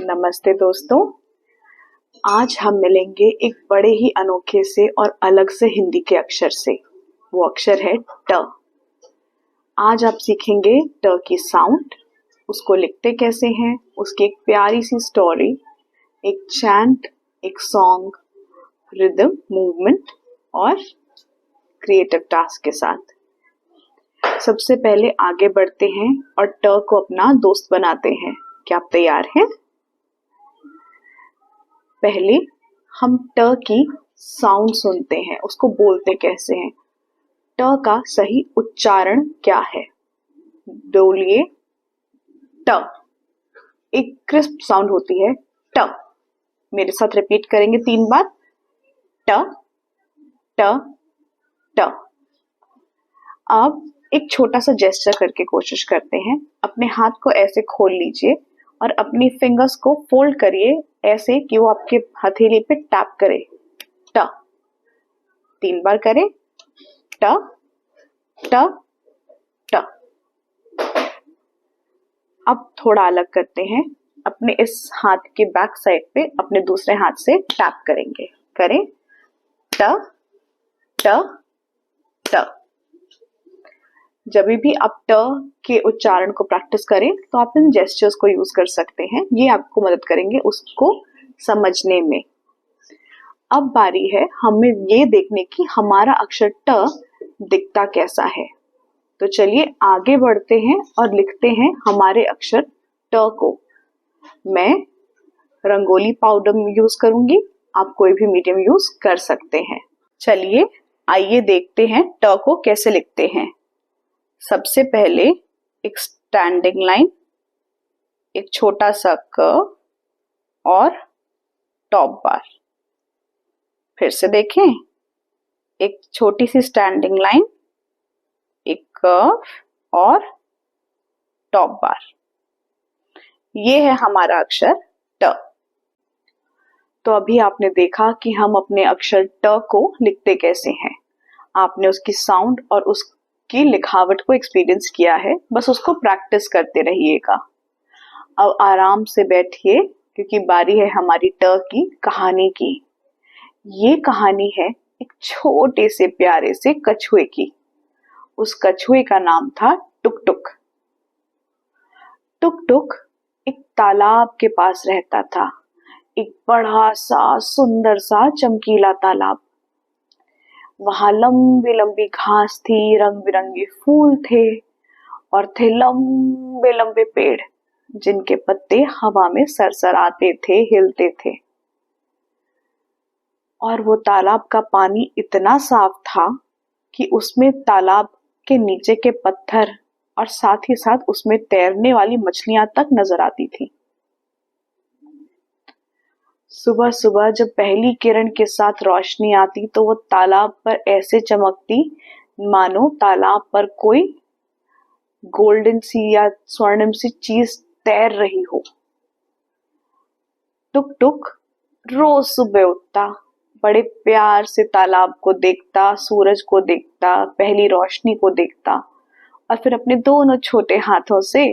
नमस्ते दोस्तों। आज हम मिलेंगे एक बड़े ही अनोखे से और अलग से हिंदी के अक्षर से। वो अक्षर है ट। आज आप सीखेंगे ट की साउंड, उसको लिखते कैसे हैं, उसकी एक प्यारी सी स्टोरी, एक चैंट, एक सॉन्ग, रिदम, मूवमेंट और क्रिएटिव टास्क के साथ। सबसे पहले आगे बढ़ते हैं और ट को अपना दोस्त बनाते हैं। क्या आप तैयार हैं? पहले हम ट की साउंड सुनते हैं, उसको बोलते कैसे हैं। ट का सही उच्चारण क्या है? बोलिए ट। एक क्रिस्प साउंड होती है ट। मेरे साथ रिपीट करेंगे 3 बार। ट ट ट। अब एक छोटा सा जेस्चर करके कोशिश करते हैं। अपने हाथ को ऐसे खोल लीजिए और अपनी फिंगर्स को फोल्ड करिए ऐसे कि वो आपके हथेली पे टैप करे। ट। 3 बार करें। ट ट ट। अब थोड़ा अलग करते हैं। अपने इस हाथ के बैक साइड पे अपने दूसरे हाथ से टैप करेंगे। करें ट ट ट। जब भी आप ट के उच्चारण को प्रैक्टिस करें तो आप इन जेस्चर्स को यूज कर सकते हैं। ये आपको मदद करेंगे उसको समझने में। अब बारी है हमें ये देखने की हमारा अक्षर ट दिखता कैसा है। तो चलिए आगे बढ़ते हैं और लिखते हैं हमारे अक्षर ट को। मैं रंगोली पाउडर यूज करूंगी, आप कोई भी मीडियम यूज कर सकते हैं। चलिए आइए देखते हैं ट को कैसे लिखते हैं। सबसे पहले एक स्टैंडिंग लाइन, एक छोटा सा कर्व और टॉप बार। फिर से देखें, एक छोटी सी स्टैंडिंग लाइन, एक कर्व और टॉप बार। ये है हमारा अक्षर ट। तो अभी आपने देखा कि हम अपने अक्षर ट को लिखते कैसे हैं। आपने उसकी साउंड और उसकी लिखावट को एक्सपीरियंस किया है, बस उसको प्रैक्टिस करते रहिएगा। अब आराम से बैठिए क्योंकि बारी है हमारी ट की कहानी की। ये कहानी है एक छोटे से प्यारे से कछुए की। उस कछुए का नाम था टुक टुक। टुक टुक एक तालाब के पास रहता था, एक बड़ा सा सुंदर सा चमकीला तालाब। वहां लंबी लंबी घास थी, रंग बिरंगे फूल थे और थे लंबे लंबे पेड़ जिनके पत्ते हवा में सरसराते थे, हिलते थे। और वो तालाब का पानी इतना साफ था कि उसमें तालाब के नीचे के पत्थर और साथ ही साथ उसमें तैरने वाली मछलियां तक नजर आती थी। सुबह सुबह जब पहली किरण के साथ रोशनी आती तो वो तालाब पर ऐसे चमकती मानो तालाब पर कोई गोल्डन सी या स्वर्णिम सी चीज तैर रही हो। टुक टुक रोज सुबह उठता, बड़े प्यार से तालाब को देखता, सूरज को देखता, पहली रोशनी को देखता और फिर अपने दोनों छोटे हाथों से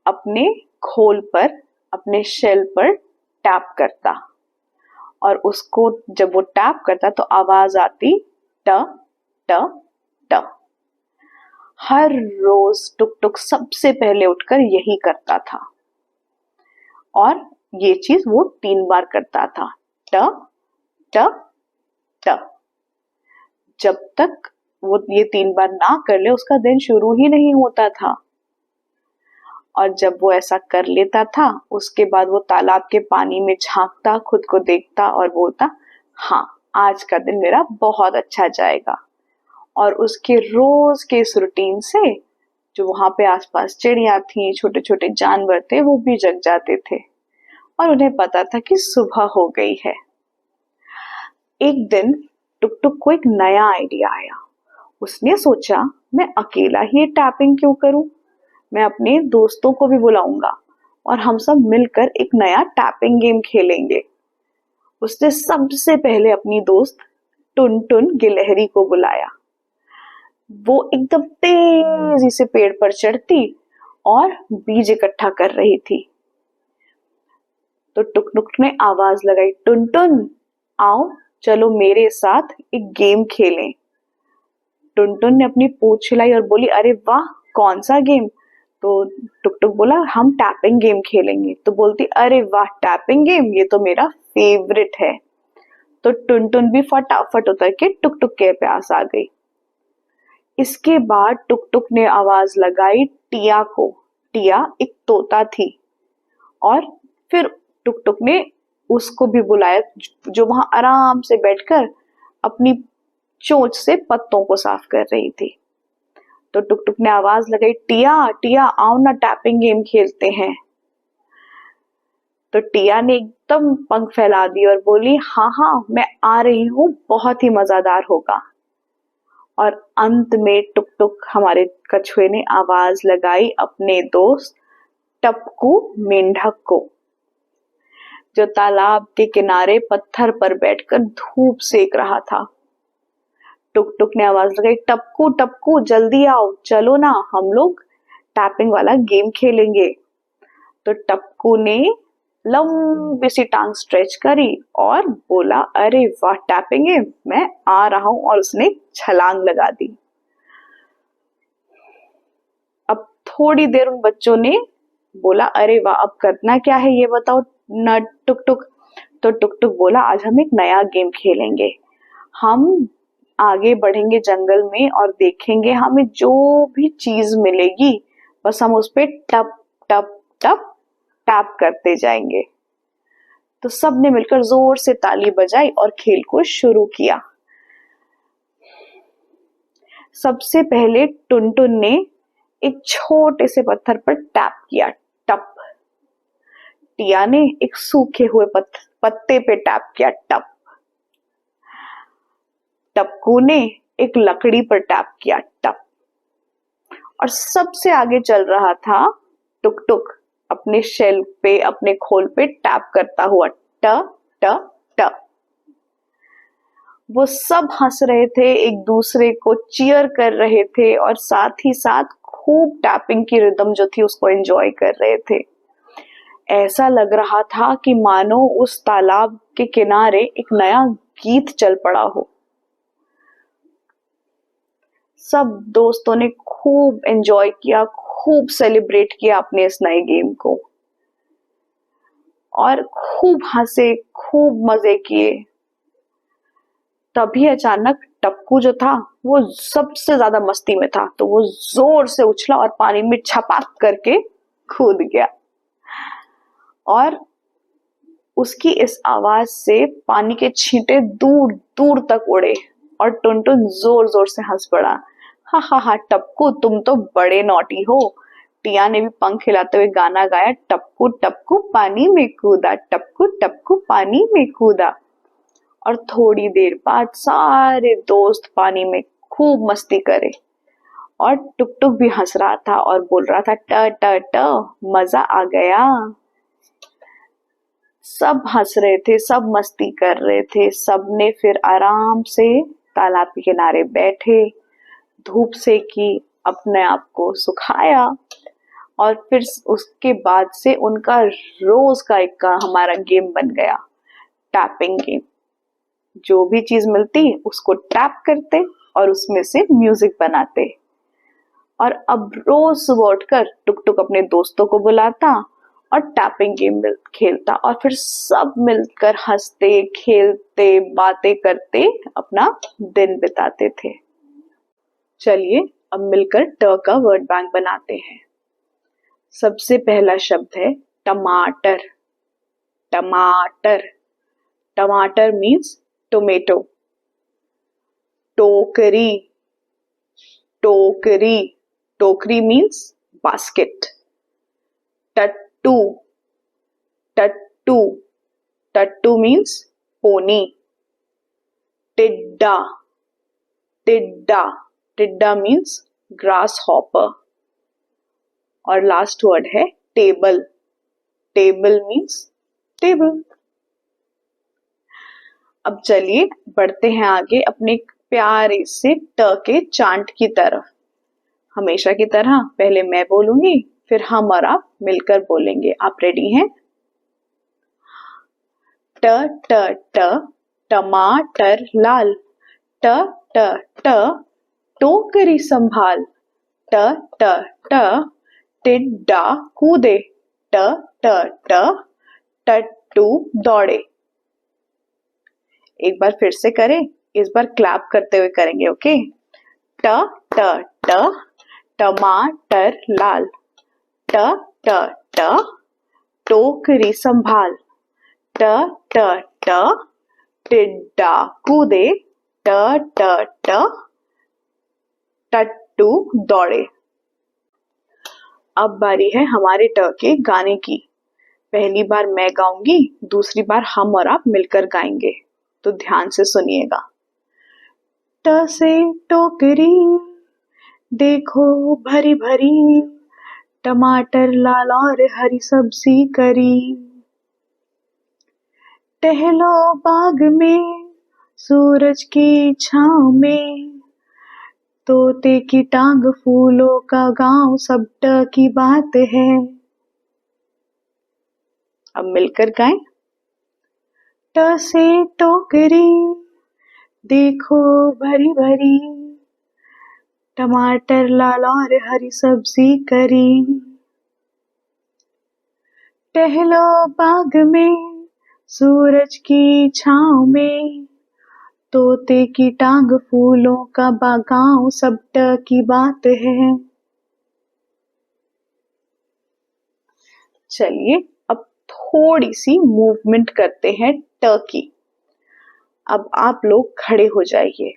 अपने खोल पर, अपने शेल पर टैप करता और उसको जब वो टैप करता तो आवाज आती ट ट ट। हर रोज टुक टुक सबसे पहले उठकर यही करता था और ये चीज वो 3 बार करता था। ट ट ट। जब तक वो ये 3 बार ना कर ले उसका दिन शुरू ही नहीं होता था। और जब वो ऐसा कर लेता था उसके बाद वो तालाब के पानी में झांकता, खुद को देखता और बोलता, हाँ आज का दिन मेरा बहुत अच्छा जाएगा। और उसके रोज के इस रूटीन से जो वहां पे आसपास चिड़िया थी, छोटे छोटे जानवर थे, वो भी जग जाते थे और उन्हें पता था कि सुबह हो गई है। एक दिन टुक टुक को एक नया आइडिया आया। उसने सोचा मैं अकेला ही टैपिंग क्यों करूं, मैं अपने दोस्तों को भी बुलाऊंगा और हम सब मिलकर एक नया टैपिंग गेम खेलेंगे। उसने सबसे पहले अपनी दोस्त टुन टुन गिलहरी को बुलाया। वो एकदम तेजी से पेड़ पर चढ़ती और बीज इकट्ठा कर रही थी। तो टुक टुक ने आवाज लगाई, टुन टुन आओ चलो मेरे साथ एक गेम खेलें। टुन टुन ने अपनी पूंछ हिलाई और बोली, अरे वाह कौन सा गेम? तो टुक टुक बोला, हम टैपिंग गेम खेलेंगे। तो बोलती, अरे वाह टैपिंग गेम, ये तो मेरा फेवरेट है। तो टुन टुन भी फटाफट उतर के टुक टुक के पास आ गई। इसके बाद टुक टुक ने आवाज लगाई टिया को। टिया एक तोता थी। और फिर टुक टुक ने उसको भी बुलाया, जो वहां आराम से बैठकर अपनी चोंच से पत्तों को साफ कर रही थी। तो टुक टुक ने आवाज लगाई, टिया टिया आओ ना टैपिंग गेम खेलते हैं। तो टिया ने एकदम पंख फैला दी और बोली, हाँ हाँ मैं आ रही हूँ, बहुत ही मजेदार होगा। और अंत में टुक टुक हमारे कछुए ने आवाज लगाई अपने दोस्त टप्पू मेंढक को, जो तालाब के किनारे पत्थर पर बैठकर धूप सेक रहा था। टुक टुक ने आवाज लगाई, टप्पू टप्पू जल्दी आओ, चलो ना हम लोग टैपिंग वाला गेम खेलेंगे। तो टप्पू ने लंबी सी टांग स्ट्रेच करी और बोला, अरे वाह टैपिंग गेम, मैं आ रहा हूं। और उसने छलांग लगा दी। अब थोड़ी देर उन बच्चों ने बोला, अरे वाह अब करना क्या है ये बताओ न टुक टुक। तो टुक टुक बोला, आज हम एक नया गेम खेलेंगे। हम आगे बढ़ेंगे जंगल में और देखेंगे हमें जो भी चीज मिलेगी बस हम उस पे टप टप टप टैप करते जाएंगे। तो सबने मिलकर जोर से ताली बजाई और खेल को शुरू किया। सबसे पहले टुनटुन ने एक छोटे से पत्थर पर टैप किया, टप। टिया ने एक सूखे हुए पत्ते पे टैप किया, टप। टप्पू ने एक लकड़ी पर टैप किया, टप। और सबसे आगे चल रहा था टुक टुक, अपने शेल पे, अपने खोल पे टैप करता हुआ, ट ट ट। वो सब हंस रहे थे, एक दूसरे को चीयर कर रहे थे और साथ ही साथ खूब टैपिंग की रिदम जो थी उसको एंजॉय कर रहे थे। ऐसा लग रहा था कि मानो उस तालाब के किनारे एक नया गीत चल पड़ा हो। सब दोस्तों ने खूब एंजॉय किया, खूब सेलिब्रेट किया अपने इस नए गेम को और खूब हंसे, खूब मजे किए। तभी अचानक टप्पू जो था वो सबसे ज्यादा मस्ती में था, तो वो जोर से उछला और पानी में छपाक करके कूद गया। और उसकी इस आवाज से पानी के छींटे दूर दूर तक उड़े और टुनटुन जोर जोर से हंस पड़ा। हा हा हा टप्पू तुम तो बड़े नॉटी हो। टिया ने भी पंख हिलाते हुए गाना गाया, टप्पू टप्पू पानी में कूदा, टप्पू टप्पू पानी में कूदा। और थोड़ी देर बाद सारे दोस्त पानी में खूब मस्ती करे और टुक टुक भी हंस रहा था और बोल रहा था, ट ट ट मजा आ गया। सब हंस रहे थे, सब मस्ती कर रहे थे। सबने फिर आराम से तालाब के किनारे बैठे, धूप सेकी, अपने आप को सुखाया और फिर उसके बाद से उनका रोज का एक हमारा गेम बन गया, टैपिंग गेम। जो भी चीज मिलती उसको टैप करते और उसमें से म्यूजिक बनाते। और अब रोज सुबह उठकर टुक टुक अपने दोस्तों को बुलाता और टैपिंग गेम खेलता और फिर सब मिलकर हंसते, खेलते, बातें करते अपना दिन बिताते थे। चलिए अब मिलकर ट का वर्ड बैंक बनाते हैं। सबसे पहला शब्द है टमाटर। टमाटर, टमाटर मीन्स टोमेटो। टोकरी, टोकरी, टोकरी मीन्स बास्केट। टट्टू, टट्टू, टट्टू मीन्स पोनी। टिड्डा, टिड्डा, टिड्डा मीन्स ग्रास हॉपर। और लास्ट वर्ड है टेबल। Table means table. अब चलिए बढ़ते हैं आगे अपने प्यारे से ट के चांट की तरफ। हमेशा की तरह पहले मैं बोलूंगी, फिर हम और आप मिलकर बोलेंगे। आप रेडी हैं? ट ट ट टमाटर लाल, ट ट ट टोकरी संभाल, ट ट ट टिड्डा कूदे, ट ट ट टट्टू दौड़े। एक बार फिर से करें, इस बार क्लैप करते हुए करेंगे, ओके। ट ट ट टमाटर लाल, ट ट ट टोकरी संभाल, ट ट ट टिड्डा कूदे, ट ट ट टट्टू दौड़े। अब बारी है हमारे ट के गाने की। पहली बार मैं गाऊंगी, दूसरी बार हम और आप मिलकर गाएंगे, तो ध्यान से सुनिएगा। ट से टोकरी देखो भरी भरी, टमाटर लाल और हरी सब्जी करी। टहलो बाग में सूरज की छांव में, तोते की टांग फूलों का गांव, सब ट की बात है। अब मिलकर गाएं। ट से टोकरी देखो भरी भरी, टमाटर लाल और हरी सब्जी करी। टहलो बाग में सूरज की छांव में, तोते की टांग फूलों का बागान, सब ट की बात है। चलिए अब थोड़ी सी मूवमेंट करते हैं ट की। अब आप लोग खड़े हो जाइए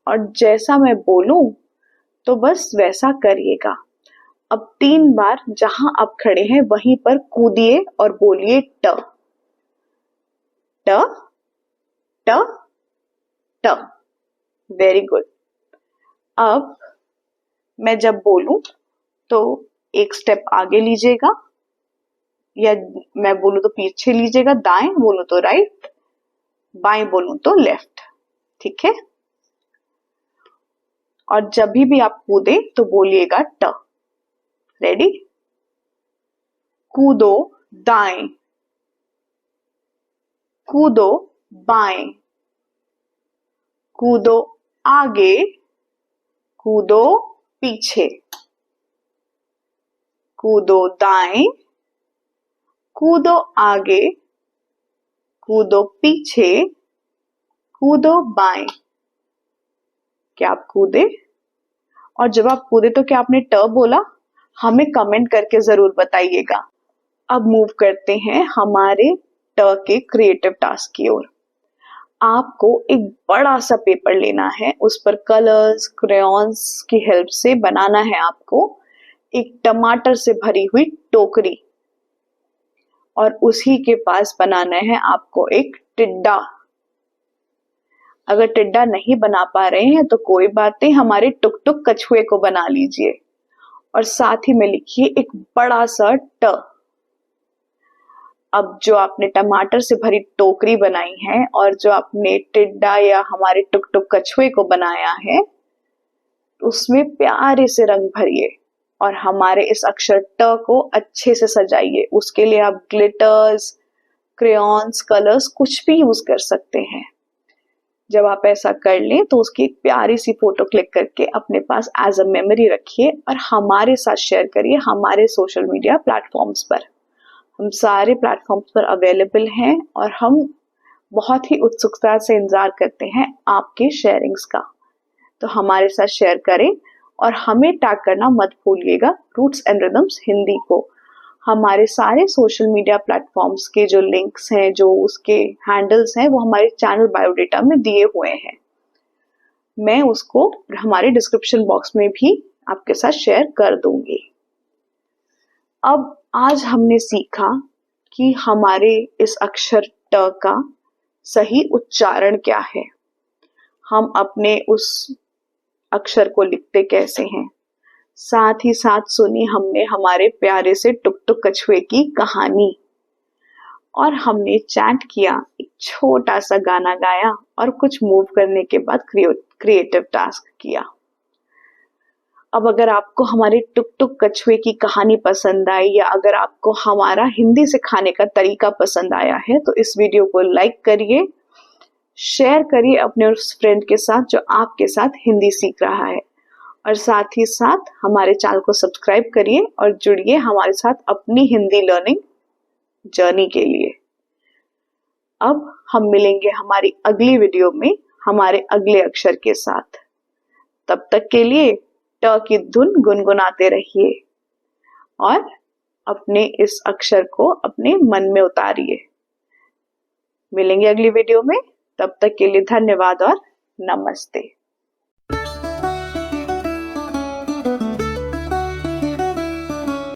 और जैसा मैं बोलूं तो बस वैसा करिएगा। अब 3 बार जहां आप खड़े हैं वहीं पर कूदिए और बोलिए ट ट ट ट। Very good. अब मैं जब बोलूं तो एक स्टेप आगे लीजिएगा, या मैं बोलूं तो पीछे लीजिएगा, दाएं बोलूं तो राइट, बाएं बोलूं तो लेफ्ट, ठीक है। और जब भी आप कूदे तो बोलिएगा ट। रेडी? कूदो दाएं, कूदो बाएं, कूदो आगे, कूदो पीछे, कूदो दाएं, कूदो आगे, कूदो पीछे, कूदो बाएं। क्या आप कूदे? और जब आप कूदे तो क्या आपने ट बोला? हमें कमेंट करके जरूर बताइएगा। अब मूव करते हैं हमारे ट के क्रिएटिव टास्क की ओर। आपको एक बड़ा सा पेपर लेना है, उस पर कलर्स, क्रेयॉन्स की हेल्प से बनाना है आपको एक टमाटर से भरी हुई टोकरी, और उसी के पास बनाना है आपको एक टिड्डा। अगर टिड्डा नहीं बना पा रहे हैं तो कोई बात नहीं, हमारे टुक टुक कछुए को बना लीजिए और साथ ही में लिखिए एक बड़ा सा ट। अब जो आपने टमाटर से भरी टोकरी बनाई है और जो आपने टिड्डा या हमारे टुक टुक कछुए को बनाया है, उसमें प्यारे से रंग भरिए और हमारे इस अक्षर ट को अच्छे से सजाइए। उसके लिए आप ग्लिटर्स, क्रेयॉन्स, कलर्स कुछ भी यूज कर सकते हैं। जब आप ऐसा कर लें तो उसकी एक प्यारी सी फोटो क्लिक करके अपने पास एज अ मेमोरी रखिए और हमारे साथ शेयर करिए हमारे सोशल मीडिया प्लेटफॉर्म्स पर। हम सारे प्लेटफॉर्म्स पर अवेलेबल हैं और हम बहुत ही उत्सुकता से इंतजार करते हैं आपके शेयरिंग्स का। तो हमारे साथ शेयर करें और हमें टैग करना मत भूलिएगा, रूट्स एंड रिदम्स हिंदी को। हमारे सारे सोशल मीडिया प्लेटफॉर्म्स के जो लिंक्स हैं, जो उसके हैंडल्स हैं, वो हमारे चैनल बायोडेटा में दिए हुए हैं। मैं उसको हमारे डिस्क्रिप्शन बॉक्स में भी आपके साथ शेयर कर दूंगी। अब आज हमने सीखा कि हमारे इस अक्षर ट का सही उच्चारण क्या है, हम अपने उस अक्षर को लिखते कैसे हैं। साथ ही साथ सुनी हमने हमारे प्यारे से टुक टुक कछुए की कहानी, और हमने चैट किया, एक छोटा सा गाना गाया और कुछ मूव करने के बाद क्रिएटिव टास्क किया। अब अगर आपको हमारी टुक टुक कछुए की कहानी पसंद आई या अगर आपको हमारा हिंदी सिखाने का तरीका पसंद आया है तो इस वीडियो को लाइक करिए, शेयर करिए अपने उस फ्रेंड के साथ जो आपके साथ हिंदी सीख रहा है, और साथ ही साथ हमारे चैनल को सब्सक्राइब करिए और जुड़िए हमारे साथ अपनी हिंदी लर्निंग जर्नी के लिए। अब हम मिलेंगे हमारी अगली वीडियो में हमारे अगले अक्षर के साथ। तब तक के लिए ट की धुन गुनगुनाते रहिए और अपने इस अक्षर को अपने मन में उतारिए। मिलेंगे अगली वीडियो में, तब तक के लिए धन्यवाद और नमस्ते।